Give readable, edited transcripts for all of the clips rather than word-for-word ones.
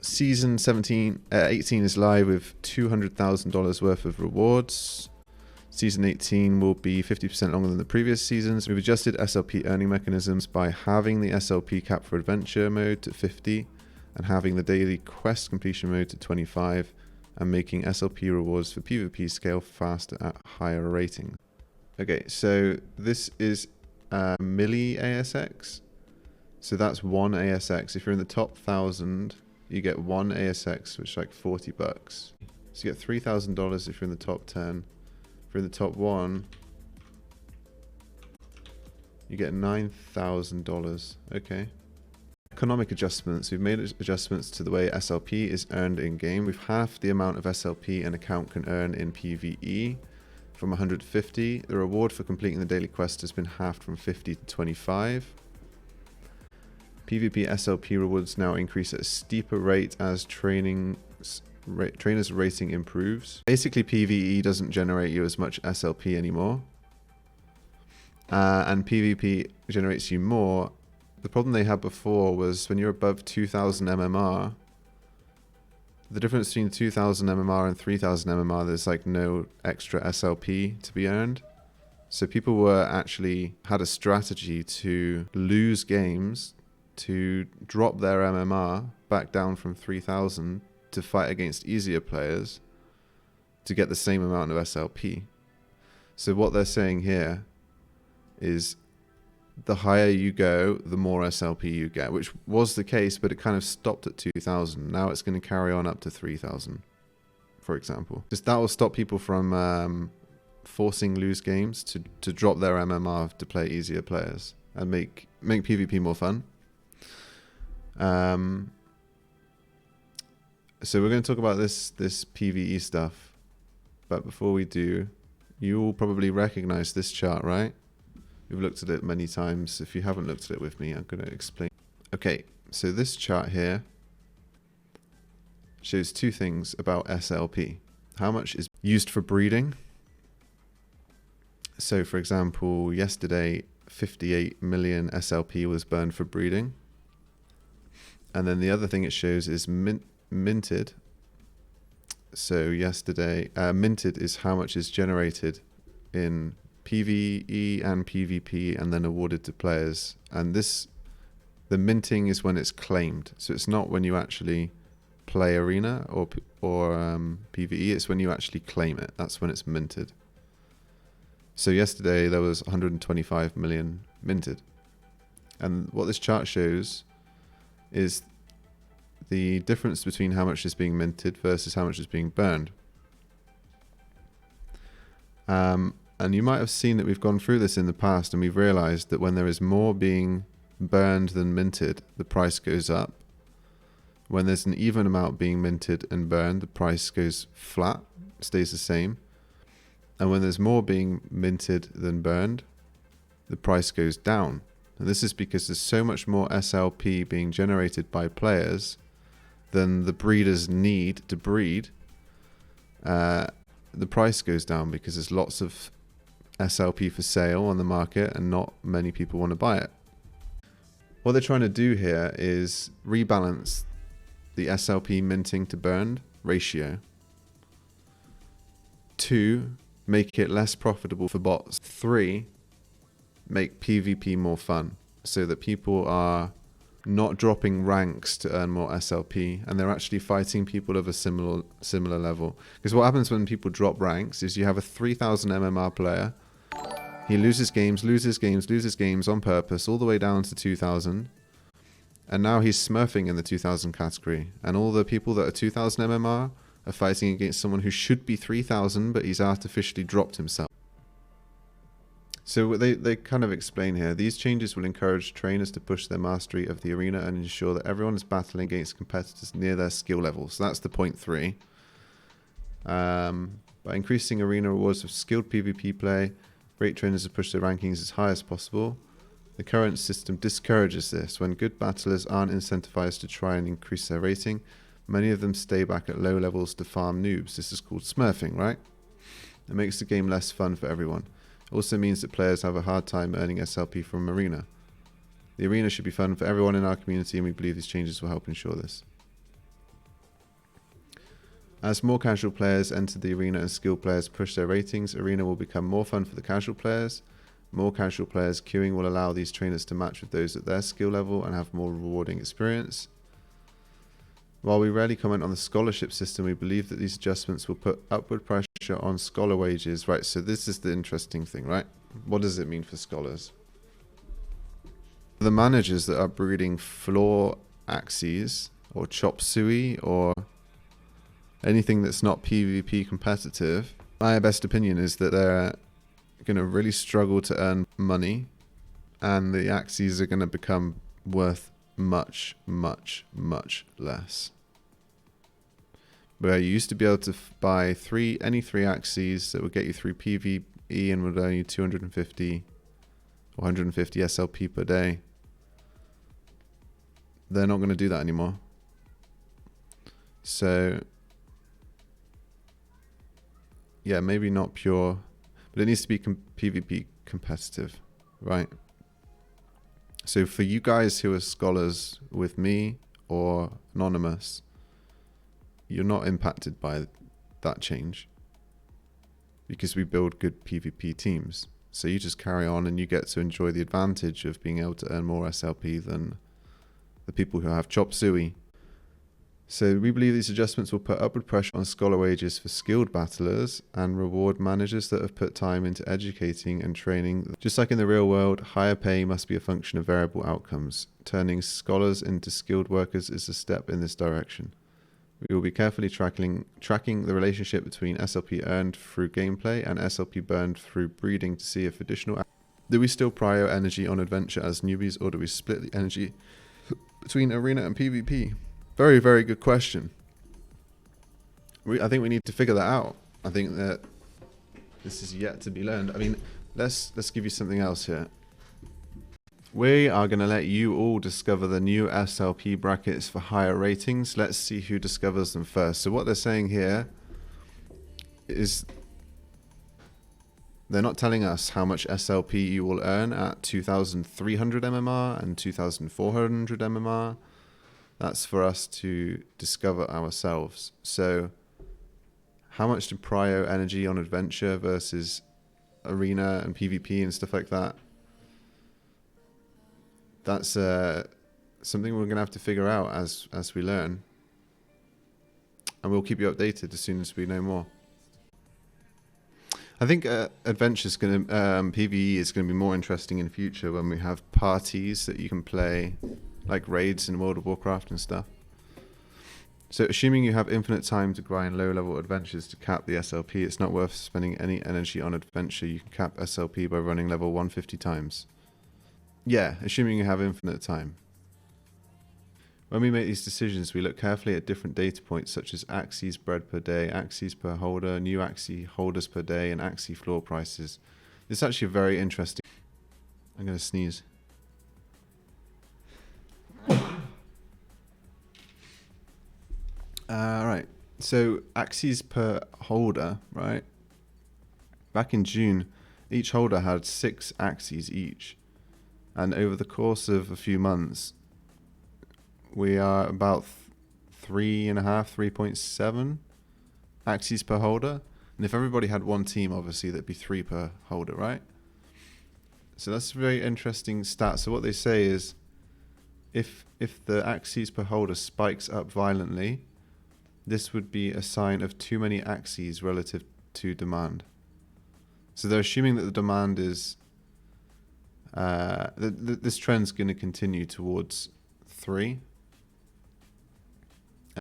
Season 18 is live with $200,000 worth of rewards. Season 18 will be 50% longer than the previous seasons. We've adjusted SLP earning mechanisms by halving the SLP cap for adventure mode to 50 and having the daily quest completion mode to 25 and making SLP rewards for PvP scale faster at higher ratings. Okay, so this is milli ASX. So that's one ASX. If you're in the top 1,000, you get one ASX, which is like $40. So you get $3,000 if you're in the top 10. If you're in the top 1, you get $9,000. Okay. Economic adjustments. We've made adjustments to the way SLP is earned in-game. We've halved the amount of SLP an account can earn in PvE from 150. The reward for completing the daily quest has been halved from 50 to 25. PvP SLP rewards now increase at a steeper rate as trainers' rating improves. Basically, PvE doesn't generate you as much SLP anymore. And PvP generates you more. The problem they had before was when you're above 2,000 MMR, the difference between 2,000 MMR and 3,000 MMR, there's like no extra SLP to be earned. So people were actually had a strategy to lose games to drop their MMR back down from 3,000 to fight against easier players to get the same amount of SLP. So what they're saying here is the higher you go, the more SLP you get, which was the case, but it kind of stopped at 2,000. Now it's going to carry on up to 3,000, for example. Just that will stop people from forcing lose games to drop their MMR to play easier players and make PvP more fun. So we're going to talk about this PvE stuff, but before we do, you will probably recognize this chart, right? We've looked at it many times. If you haven't looked at it with me, I'm going to explain. Okay, so this chart here shows two things about SLP. How much is used for breeding? So for example, yesterday 58 million SLP was burned for breeding. And then the other thing it shows is minted. So yesterday, minted is how much is generated in PvE and PvP and then awarded to players. And the minting is when it's claimed. So it's not when you actually play arena or PvE, it's when you actually claim it. That's when it's minted. So yesterday there was 125 million minted. And what this chart shows is the difference between how much is being minted versus how much is being burned. And you might have seen that we've gone through this in the past and we've realized that when there is more being burned than minted, the price goes up. When there's an even amount being minted and burned, the price goes flat, stays the same. And when there's more being minted than burned, the price goes down. And this is because there's so much more SLP being generated by players than the breeders need to breed. The price goes down because there's lots of SLP for sale on the market and not many people want to buy it. What they're trying to do here is rebalance the SLP minting to burned ratio. 2, make it less profitable for bots. 3, make PvP more fun so that people are not dropping ranks to earn more SLP and they're actually fighting people of a similar level. Because what happens when people drop ranks is you have a 3,000 MMR player. He loses games on purpose all the way down to 2,000. And now he's smurfing in the 2,000 category. And all the people that are 2,000 MMR are fighting against someone who should be 3,000, but he's artificially dropped himself. So they kind of explain here, these changes will encourage trainers to push their mastery of the arena and ensure that everyone is battling against competitors near their skill level. So that's the point 3. By increasing arena rewards of skilled PvP play, great trainers will push their rankings as high as possible. The current system discourages this. When good battlers aren't incentivized to try and increase their rating, many of them stay back at low levels to farm noobs. This is called smurfing, right? It makes the game less fun for everyone. Also means that players have a hard time earning SLP from arena. The arena should be fun for everyone in our community and we believe these changes will help ensure this. As more casual players enter the arena and skilled players push their ratings, arena will become more fun for the casual players. More casual players queuing will allow these trainers to match with those at their skill level and have more rewarding experience. While we rarely comment on the scholarship system, we believe that these adjustments will put upward pressure on scholar wages. Right, so this is the interesting thing, right? What does it mean for scholars? The managers that are breeding floor axes or chop suey or anything that's not PvP competitive, my best opinion is that they're going to really struggle to earn money, and the axes are going to become worth much, much, much less. Where you used to be able to buy any three axes that would get you through PvE and would earn you 250 or 150 SLP per day, they're not going to do that anymore. So yeah, maybe not pure, but it needs to be PvP competitive, right? So for you guys who are scholars with me or anonymous, you're not impacted by that change because we build good PvP teams. So you just carry on and you get to enjoy the advantage of being able to earn more SLP than the people who have chop suey. So we believe these adjustments will put upward pressure on scholar wages for skilled battlers and reward managers that have put time into educating and training. Just like in the real world, higher pay must be a function of variable outcomes. Turning scholars into skilled workers is a step in this direction. We will be carefully tracking the relationship between SLP earned through gameplay and SLP burned through breeding to see if additional... Do we still prio energy on adventure as newbies, or do we split the energy between arena and PvP? Very, very good question. I think we need to figure that out. I think that this is yet to be learned. I mean, let's give you something else here. We are going to let you all discover the new SLP brackets for higher ratings. Let's see who discovers them first. So what they're saying here is they're not telling us how much SLP you will earn at 2,300 MMR and 2,400 MMR. That's for us to discover ourselves. So how much to prio energy on adventure versus arena and PvP and stuff like that? That's something we're going to have to figure out as we learn. And we'll keep you updated as soon as we know more. I think adventure's going to, PvE is going to be more interesting in the future when we have parties that you can play, like raids in World of Warcraft and stuff. So assuming you have infinite time to grind low-level adventures to cap the SLP, it's not worth spending any energy on adventure. You can cap SLP by running level 150 times. Yeah, assuming you have infinite time. When we make these decisions, we look carefully at different data points such as axes bred per day, axes per holder, new axes holders per day, and axes floor prices. This is actually very interesting. I'm going to sneeze. Right, so axes per holder, right? Back in June, each holder had 6 axes each. And over the course of a few months, we are about 3.7 axes per holder. And if everybody had one team, obviously that'd be 3 per holder, right? So that's a very interesting stat. So what they say is, if the axes per holder spikes up violently, this would be a sign of too many axes relative to demand. So they're assuming that the demand is this trend's going to continue towards 3.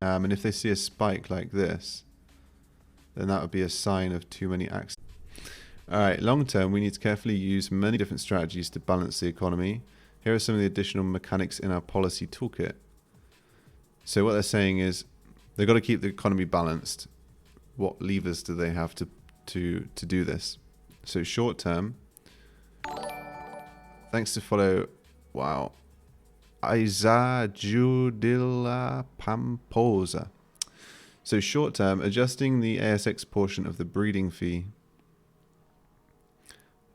And if they see a spike like this, then that would be a sign of too many axes. Alright, long term, we need to carefully use many different strategies to balance the economy. Here are some of the additional mechanics in our policy toolkit. So what they're saying is, they've got to keep the economy balanced. What levers do they have to do this? So short term, thanks to follow, wow, Isa Judilla Pamposa. So short term, adjusting the ASX portion of the breeding fee.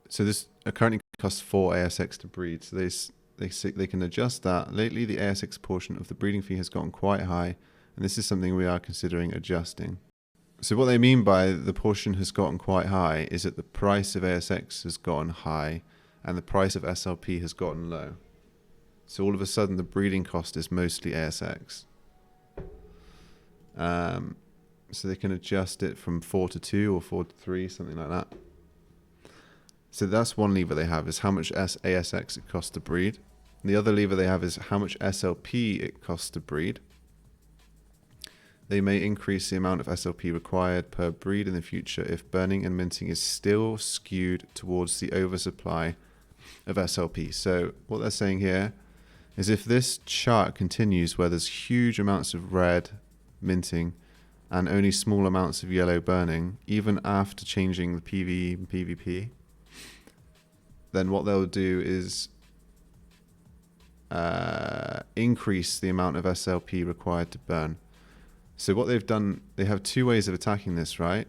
So this currently costs 4 ASX to breed. So they can adjust that. Lately, the ASX portion of the breeding fee has gotten quite high, and this is something we are considering adjusting. So what they mean by the portion has gotten quite high is that the price of ASX has gotten high and the price of SLP has gotten low. So all of a sudden the breeding cost is mostly ASX. So they can adjust it from 4 to 2 or 4 to 3, something like that. So that's one lever they have, is how much ASX it costs to breed. And the other lever they have is how much SLP it costs to breed. They may increase the amount of SLP required per breed in the future if burning and minting is still skewed towards the oversupply of SLP. So what they're saying here is if this chart continues where there's huge amounts of red minting and only small amounts of yellow burning, even after changing the PvE and PvP, then what they'll do is increase the amount of SLP required to burn. So what they've done, they have two ways of attacking this, right?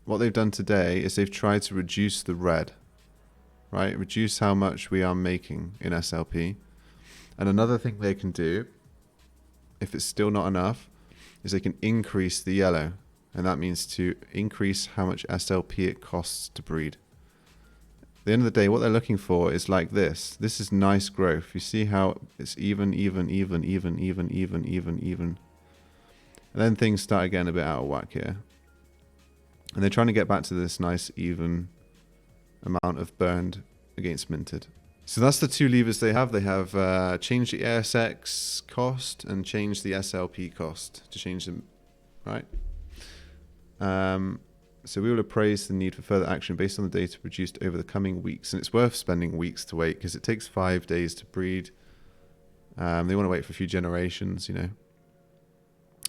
What they've done today is they've tried to reduce the red, right? Reduce how much we are making in SLP. And another thing they can do, if it's still not enough, is they can increase the yellow. And that means to increase how much SLP it costs to breed. At the end of the day, what they're looking for is like this. This is nice growth. You see how it's even. And then things start getting a bit out of whack here. And they're trying to get back to this nice even amount of burned against minted. So that's the two levers they have. They have changed the ASX cost and changed the SLP cost to change them, right? So we will appraise the need for further action based on the data produced over the coming weeks. And it's worth spending weeks to wait because it takes 5 days to breed. They want to wait for a few generations, you know.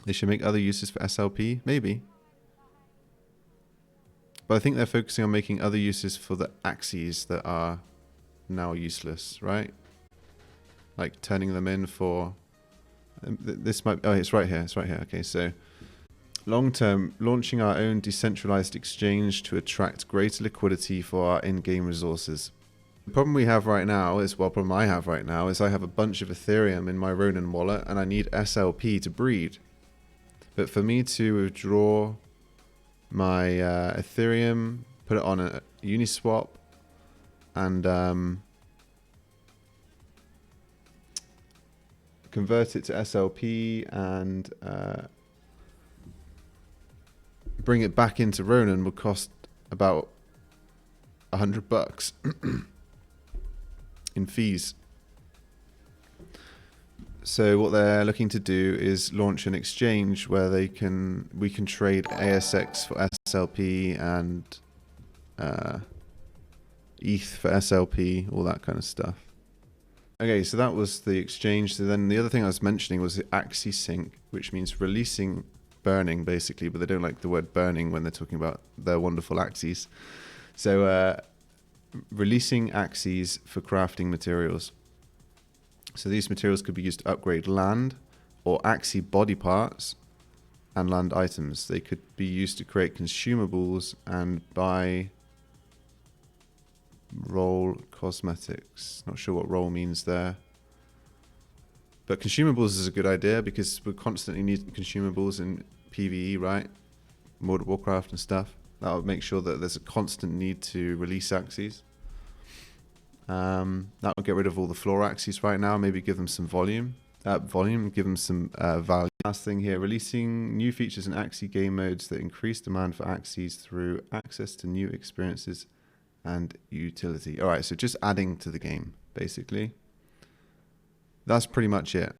They should make other uses for SLP, maybe. But I think they're focusing on making other uses for the axes that are now useless, right? Like turning them in for... This might... Oh, it's right here. It's right here. Okay, so... Long term, launching our own decentralized exchange to attract greater liquidity for our in-game resources. The problem we have right now is, well, problem I have right now is I have a bunch of Ethereum in my Ronin wallet and I need SLP to breed. But for me to withdraw my Ethereum, put it on a Uniswap, and convert it to SLP and bring it back into Ronin would cost about $100 in fees. So what they're looking to do is launch an exchange where we can trade ASX for SLP and ETH for SLP, all that kind of stuff. Okay, so that was the exchange. So then the other thing I was mentioning was the Axie sync, which means releasing burning basically, but they don't like the word burning when they're talking about their wonderful axes. So releasing axes for crafting materials. So these materials could be used to upgrade land or axie body parts and land items. They could be used to create consumables and buy role cosmetics. Not sure what role means there. But consumables is a good idea because we constantly need consumables in PvE, right? World of Warcraft and stuff. That would make sure that there's a constant need to release axes. That will get rid of all the floor axes right now. Maybe give them some volume. Give them some value. Last thing here, releasing new features in Axie game modes that increase demand for axes through access to new experiences and utility. All right, so just adding to the game, basically. That's pretty much it.